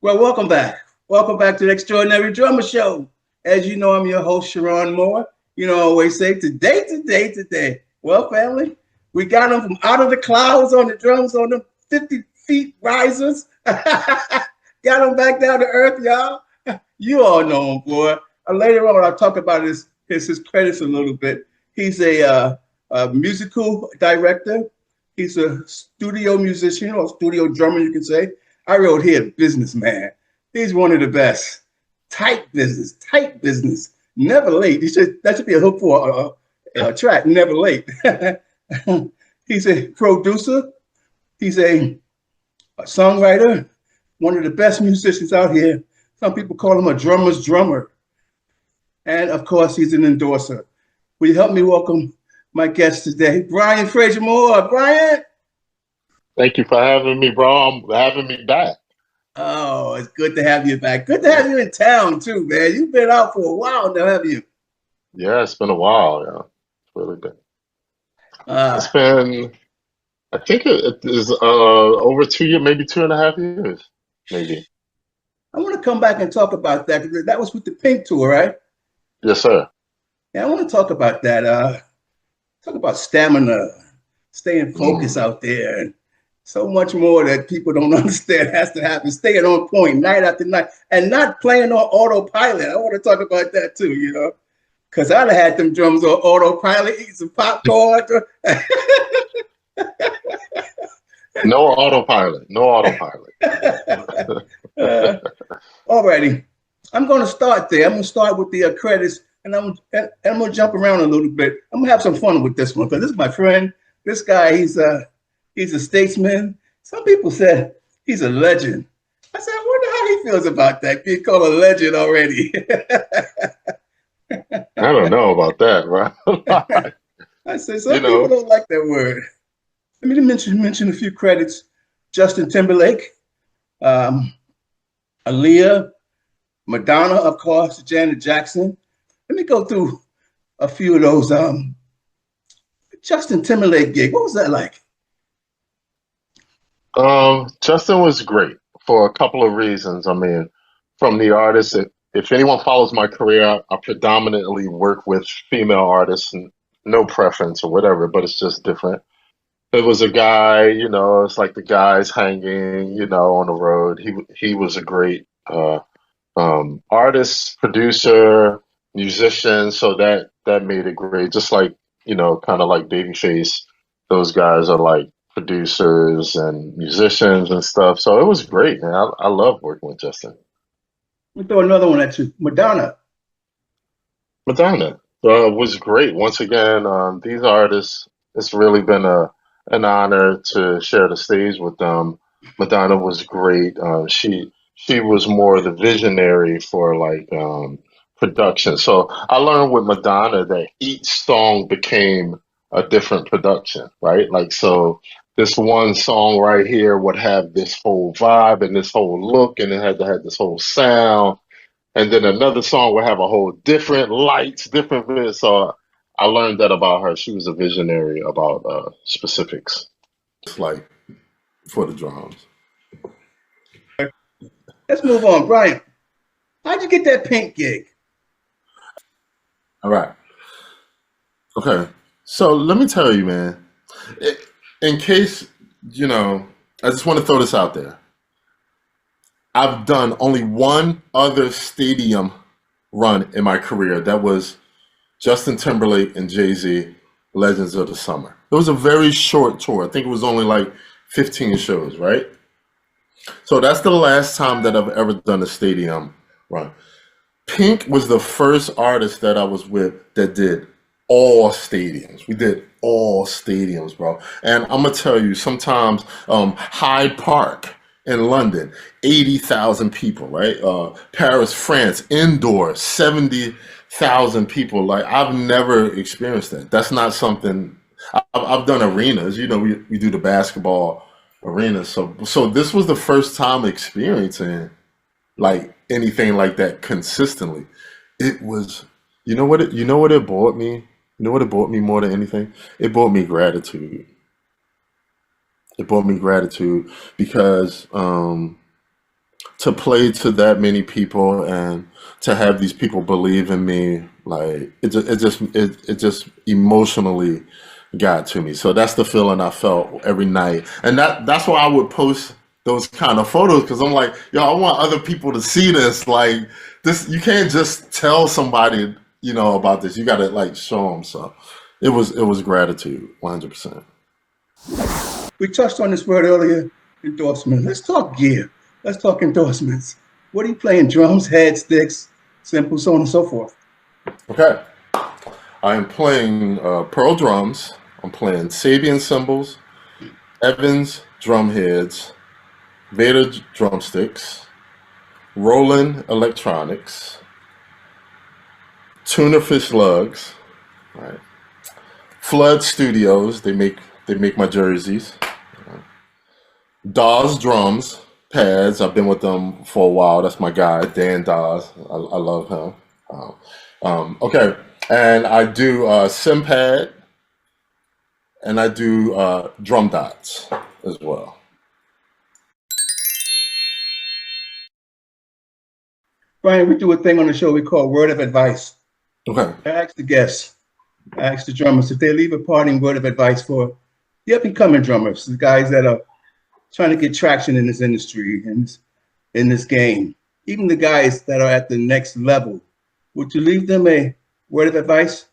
Well, welcome back. Welcome back to the Extraordinary Drummer Show. As you know, I'm your host, Sharon Moore. You know, I always say today. Well, family, we got them from out of the clouds on the drums on the 50 feet risers. Got them back down to earth, y'all. You all know him, boy. Later on, I'll talk about his credits a little bit. He's a musical director. He's a studio musician or studio drummer, you can say. I wrote here, businessman. He's one of the best. Tight business. Never late. That should be a hook for a track, never late. He's a producer. He's a songwriter, one of the best musicians out here. Some people call him a drummer's drummer. And of course, he's an endorser. Will you help me welcome my guest today, Brian FRASIER-MOORE? Brian? Thank you for having me, bro. I'm having me back. Oh, it's good to have you back. Good to have you in town, too, man. You've been out for a while now, have you? Yeah, it's been a while. Yeah, it's really been. Uh, It's been, I think it is over 2 years, maybe 2.5 years, maybe. I want to come back and talk about that. That was with the Pink Tour, right? Yes, sir. Yeah, I want to talk about that. Talk about stamina, staying focused Mm. out there, and so much more that people don't understand has to happen. Staying on point night after night and not playing on autopilot. I want to talk about that too, because I'd have had them drums on autopilot, eat some popcorn. No autopilot. No autopilot. uh, Alrighty, I'm going to start there. I'm going to start with the credits, and I'm going to jump around a little bit. I'm going to have some fun with this one because this is my friend. This guy, he's a statesman. Some people said he's a legend. I said, I wonder how he feels about that, being called a legend already. I don't know about that, right? I said, You some people know, don't like that word. Let me mention a few credits. Justin Timberlake, um, Aaliyah, Madonna, of course, Janet Jackson. Let me go through a few of those. Justin Timberlake gig, what was that like? Justin was great for a couple of reasons. I mean, from the artist, if anyone follows my career, I predominantly work with female artists and no preference or whatever, but it's just different. It was a guy, it's like the guys hanging, on the road. He was a great artist, producer, musician, so that made it great. Just like, kind of like Babyface, those guys are like producers and musicians and stuff. So it was great, man. I love working with Justin. Let me throw another one at you. Madonna. Madonna was great. Once again, these artists, it's really been an honor to share the stage with them. Madonna was great. She was more the visionary for like production. So I learned with Madonna that each song became a different production, right? Like so this one song right here would have this whole vibe and this whole look and it had to have this whole sound. And then another song would have a whole different lights, different so I learned that about her. She was a visionary about specifics. Like for the drums. Let's move on. Brian, how'd you get that Pink gig? All right. Okay. So let me tell you, man. In case, I just want to throw this out there. I've done only one other stadium run in my career. That was Justin Timberlake and Jay-Z, Legends of the Summer. It was a very short tour. I think it was only like 15 shows, right? So that's the last time that I've ever done a stadium run. Pink was the first artist that I was with that did all stadiums. We did all stadiums, bro. And I'm gonna tell you, sometimes Hyde Park in London, 80,000 people, right? Paris, France, indoor, 70,000 people. Like I've never experienced that. That's not something. I've done arenas. We do the basketball arenas. So this was the first time experiencing like anything like that consistently. It was, you know what it brought me? You know what it brought me more than anything? It brought me gratitude. It brought me gratitude because to play to that many people and to have these people believe in me, like it just emotionally got to me. So that's the feeling I felt every night, and that's why I would post those kind of photos, because I'm like, yo, I want other people to see this. Like this, you can't just tell somebody, about this. You got to like show them. So it was gratitude, 100%. We touched on this word earlier, endorsement. Let's talk gear. Let's talk endorsements. What are you playing? Drums, head, sticks, simple, so on and so forth. Okay. I am playing Pearl drums. I'm playing Sabian cymbals, Evans drum heads, Vader drumsticks, Roland electronics, Tunerfish lugs, right? Flood Studios. They make my jerseys. Dawes drums, pads. I've been with them for a while. That's my guy, Dan Dawes. I love him. Okay, and I do Simpad, and I do drum dots as well. Brian, we do a thing on the show we call Word of Advice. Okay. I ask the guests, I ask the drummers if they leave a parting word of advice for the up-and-coming drummers, the guys that are trying to get traction in this industry and in this game, even the guys that are at the next level. Would you leave them a word of advice?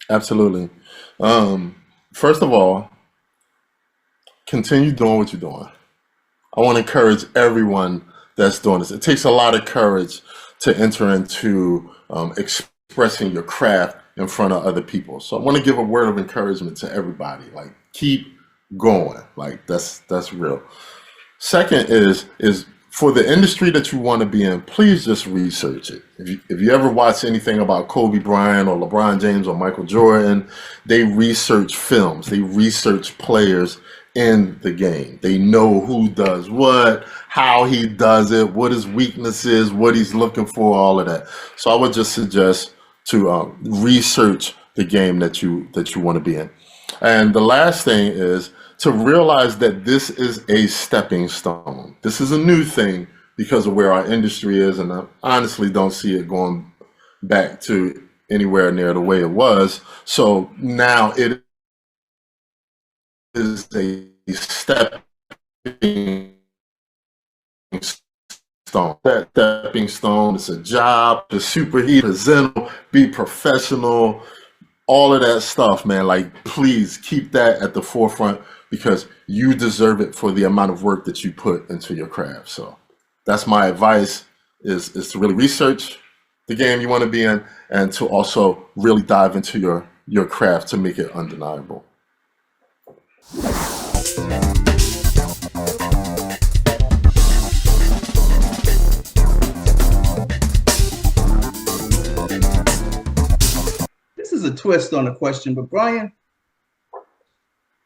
Absolutely. First of all, continue doing what you're doing. I want to encourage everyone that's doing this. It takes a lot of courage to enter into expressing your craft in front of other people. So I want to give a word of encouragement to everybody. Like, keep going. Like, that's real. Second is for the industry that you want to be in, please just research it. If you ever watch anything about Kobe Bryant or LeBron James or Michael Jordan, they research films, they research players in the game. They know who does what, how he does it, what his weakness is, what he's looking for, all of that. So I would just suggest to research the game that you want to be in. And the last thing is to realize that this is a stepping stone. This is a new thing because of where our industry is, and I honestly don't see it going back to anywhere near the way it was. So now it is a stepping stone. That stepping stone is a job to superheat, present, be professional, all of that stuff, man. Like, please keep that at the forefront because you deserve it for the amount of work that you put into your craft. So that's my advice is to really research the game you want to be in and to also really dive into your craft to make it undeniable. This is a twist on the question, but Brian,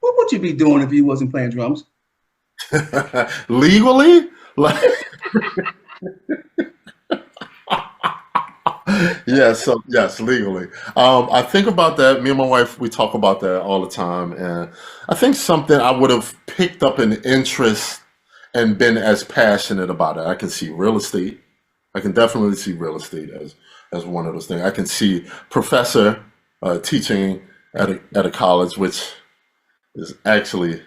what would you be doing if you wasn't playing drums? Legally? Like yes, legally. I think about that. Me and my wife, we talk about that all the time, and I think something I would have picked up an interest and been as passionate about it. I can see real estate. I can definitely see real estate as one of those things. I can see professor teaching at a college, which is actually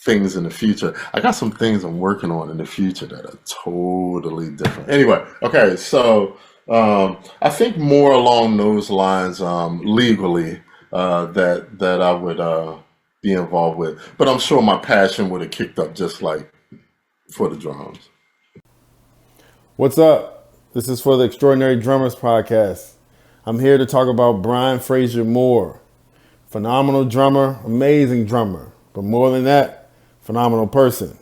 things in the future. I got some things I'm working on in the future that are totally different. Anyway, okay, so I think more along those lines legally that I would be involved with. But I'm sure my passion would have kicked up just like for the drums. What's up? This is for the Extraordinary Drummers Podcast. I'm here to talk about Brian FRASIER-MOORE. Phenomenal drummer, amazing drummer, but more than that, phenomenal person.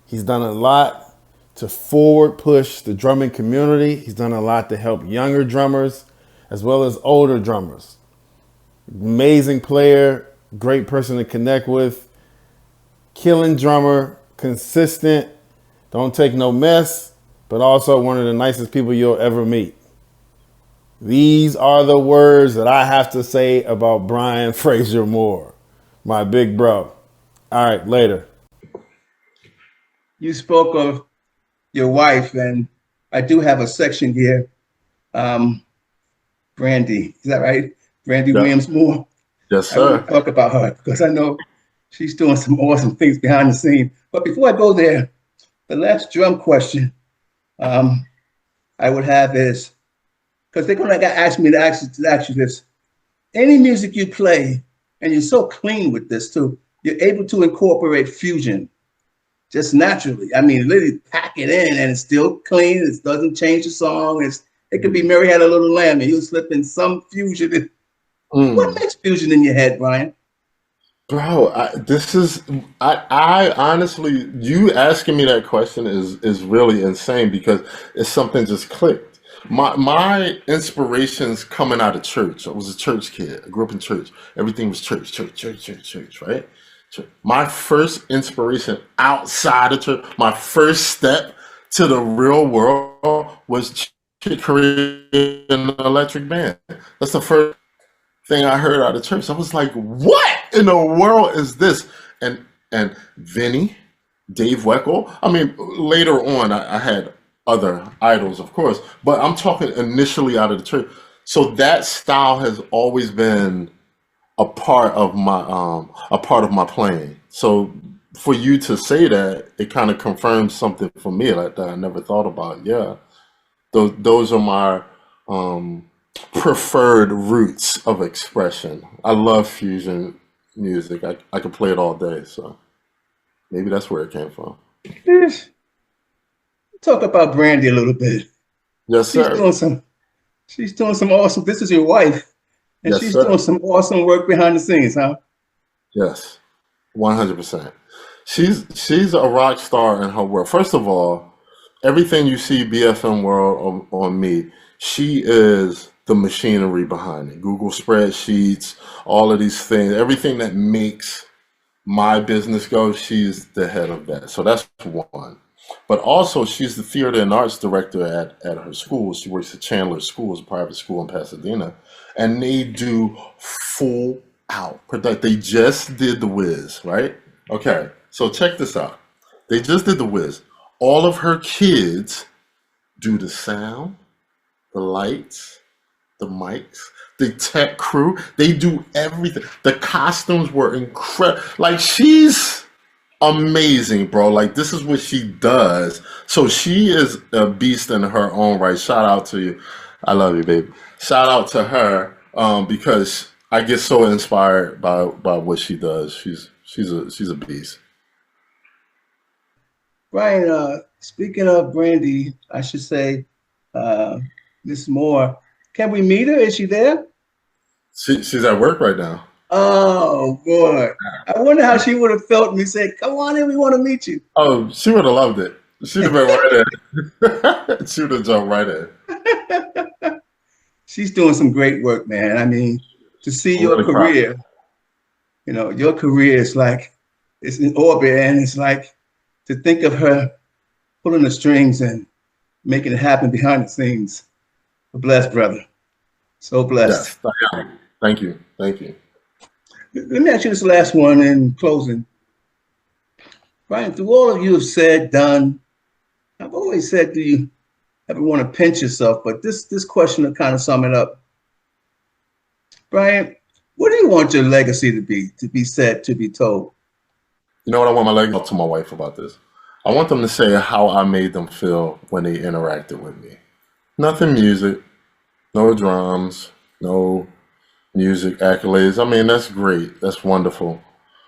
He's done a lot to forward push the drumming community. He's done a lot to help younger drummers as well as older drummers. Amazing player, great person to connect with, killing drummer, consistent, don't take no mess, but also one of the nicest people you'll ever meet. These are the words that I have to say about Brian FRASIER-MOORE, my big bro. All right, later. You spoke of your wife, and I do have a section here. Brandy, is that right? Brandy Yeah. Williams Moore. Yes, I want sir. to talk about her because I know she's doing some awesome things behind the scenes. But before I go there, the last drum question I would have is because they're going to ask me to ask you this. Any music you play, and you're so clean with this too, you're able to incorporate fusion just naturally. I mean, literally pack it in and it's still clean. It doesn't change the song. It could be Mary Had a Little Lamb and you'll slip in some fusion. What makes fusion in your head, Brian? Bro, I honestly, you asking me that question is really insane because it's something just clicked. My inspirations coming out of church. I was a church kid. I grew up in church. Everything was church, right? My first inspiration outside of church, my first step to the real world was creating an electric band. That's the first thing I heard out of church. I was like, what in the world is this? And Vinny, Dave Weckl. I mean, later on, I had other idols, of course, but I'm talking initially out of the church. So that style has always been a part of my playing. So for you to say that, it kind of confirms something for me like that I never thought about. Yeah, those are my preferred routes of expression. I love fusion music. I could play it all day. So maybe that's where it came from. Talk about Brandy a little bit. Yes, She's sir. doing some awesome. This is your wife, and Yes, she's sir. doing some awesome work behind the scenes, huh? Yes, 100%. She's a rock star in her world. First of all, everything you see BFM World on me, she is the machinery behind it. Google spreadsheets, all of these things, everything that makes my business go, she's the head of that. So that's one. But also, she's the theater and arts director at her school. She works at Chandler School, a private school in Pasadena, and they do full out product. They just did The Wiz, right? Okay, so check this out. They just did The Wiz. All of her kids do the sound, the lights, the mics, the tech crew. They do everything. The costumes were incredible. Like, she's amazing, bro. Like, this is what she does. So she is a beast in her own right. Shout out to you. I love you, baby. Shout out to her because I get so inspired by what she does. She's a beast. Brian, speaking of Brandy, I should say Miss Moore. Can we meet her? Is she there? She's at work right now. Oh boy. I wonder how she would have felt me say, come on in, we want to meet you. Oh, she would have loved it. She'd have been right in. She would have jumped right in. She's doing some great work, man. I mean, to see I'm your really proud. career, your career is like it's in orbit, and it's like to think of her pulling the strings and making it happen behind the scenes. A blessed brother. So blessed. Yes. Thank you. Thank you. Let me ask you this last one in closing. Brian, through all of you have said, done, I've always said, do you ever want to pinch yourself? But this question will kind of sum it up. Brian, what do you want your legacy to be said, to be told? You know what I want my legacy to talk to my wife about this? I want them to say how I made them feel when they interacted with me. Nothing music, no drums, no music accolades. I mean, that's great. That's wonderful.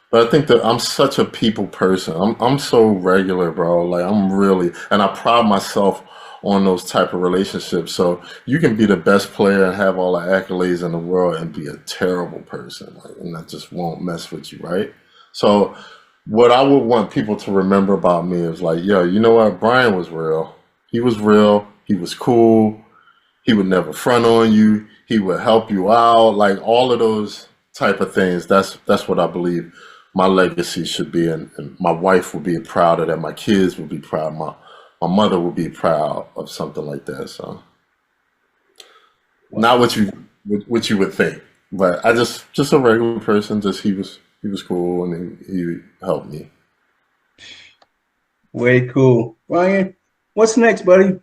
But I think that I'm such a people person. I'm so regular, bro. Like, I'm really, and I pride myself on those type of relationships. So you can be the best player and have all the accolades in the world and be a terrible person, like, and that just won't mess with you, right? So what I would want people to remember about me is like, yo, you know what? Brian was real. He was real. He was cool. He would never front on you. He would help you out. Like, all of those type of things. That's what I believe my legacy should be. And my wife would be proud of that. My kids would be proud. My mother would be proud of something like that. So not what you would think, but I just a regular person. Just he was cool and he helped me. Way cool. Brian, What's next, buddy?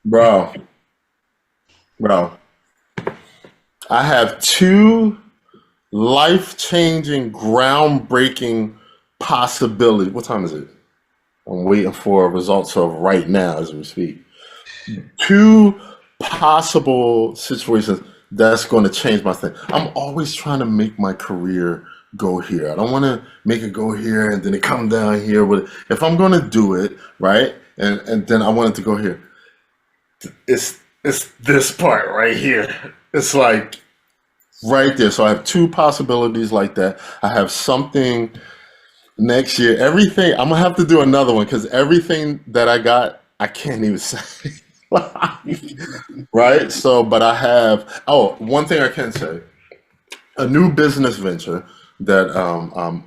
Bro, I have 2 life-changing, groundbreaking possibilities. What time is it? I'm waiting for results of right now as we speak. 2 possible situations that's going to change my thing. I'm always trying to make my career go here. I don't want to make it go here and then it come down here. If I'm going to do it, right, and then I want it to go here, it's this part right here. It's like right there. So I have 2 possibilities like that. I have something next year. Everything, I'm gonna have to do another one because everything that I got, I can't even say. Right? So, but I have, one thing I can say, a new business venture that I'm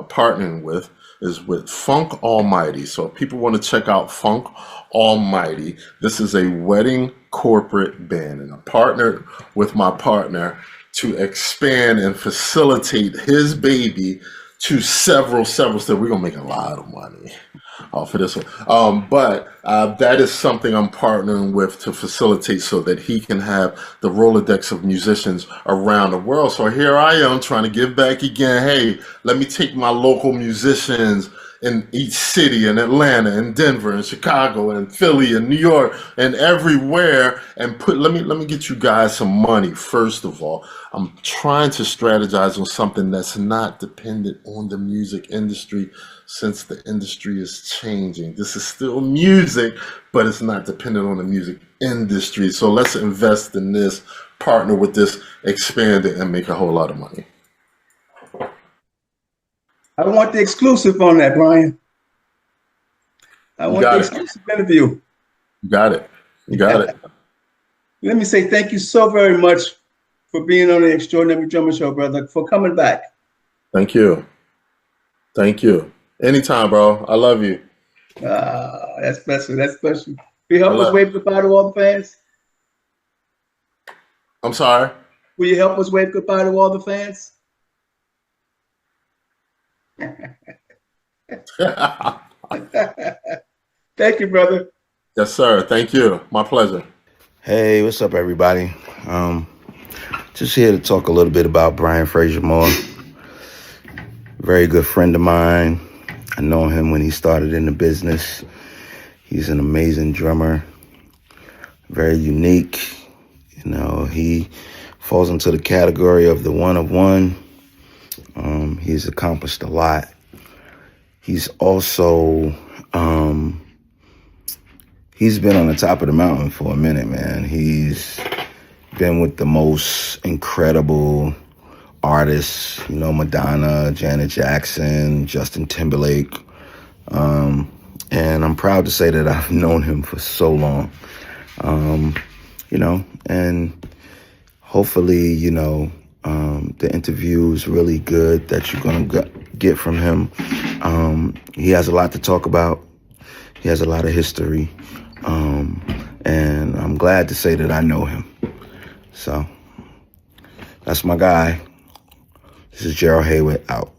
partnering with is with Funk Almighty. So if people want to check out Funk Almighty, this is a wedding corporate band, and I partnered with my partner to expand and facilitate his baby to several steps. We're gonna make a lot of money off of this one. But that is something I'm partnering with to facilitate so that he can have the Rolodex of musicians around the world. So here I am trying to give back again. Hey, let me take my local musicians in each city, in Atlanta, and Denver, and Chicago, and Philly, and New York, and everywhere, and let me get you guys some money. First of all, I'm trying to strategize on something that's not dependent on the music industry, since the industry is changing. This is still music, but it's not dependent on the music industry. So let's invest in this, partner with this, expand it, and make a whole lot of money. I want the exclusive on that, Brian. I want the exclusive interview. You got it. You got it. Let me say thank you so very much for being on the Extraordinary Drummer Show, brother, for coming back. Thank you. Thank you. Anytime, bro. I love you. That's special. That's special. Will you help us wave goodbye to all the fans? I'm sorry? Will you help us wave goodbye to all the fans? Thank you, brother. Yes, sir. Thank you. My pleasure. Hey, what's up, everybody? Just here to talk a little bit about Brian FRASIER-MOORE. Very good friend of mine. I know him when he started in the business. He's an amazing drummer, very unique. You know, he falls into the category of the one of one. He's accomplished a lot. He's also, he's been on the top of the mountain for a minute, man. He's been with the most incredible artists, you know, Madonna, Janet Jackson, Justin Timberlake. And I'm proud to say that I've known him for so long. You know, and hopefully, you know, the interview is really good that you're going to get from him. He has a lot to talk about. He has a lot of history. And I'm glad to say that I know him. So that's my guy. This is Gerald Hayward out.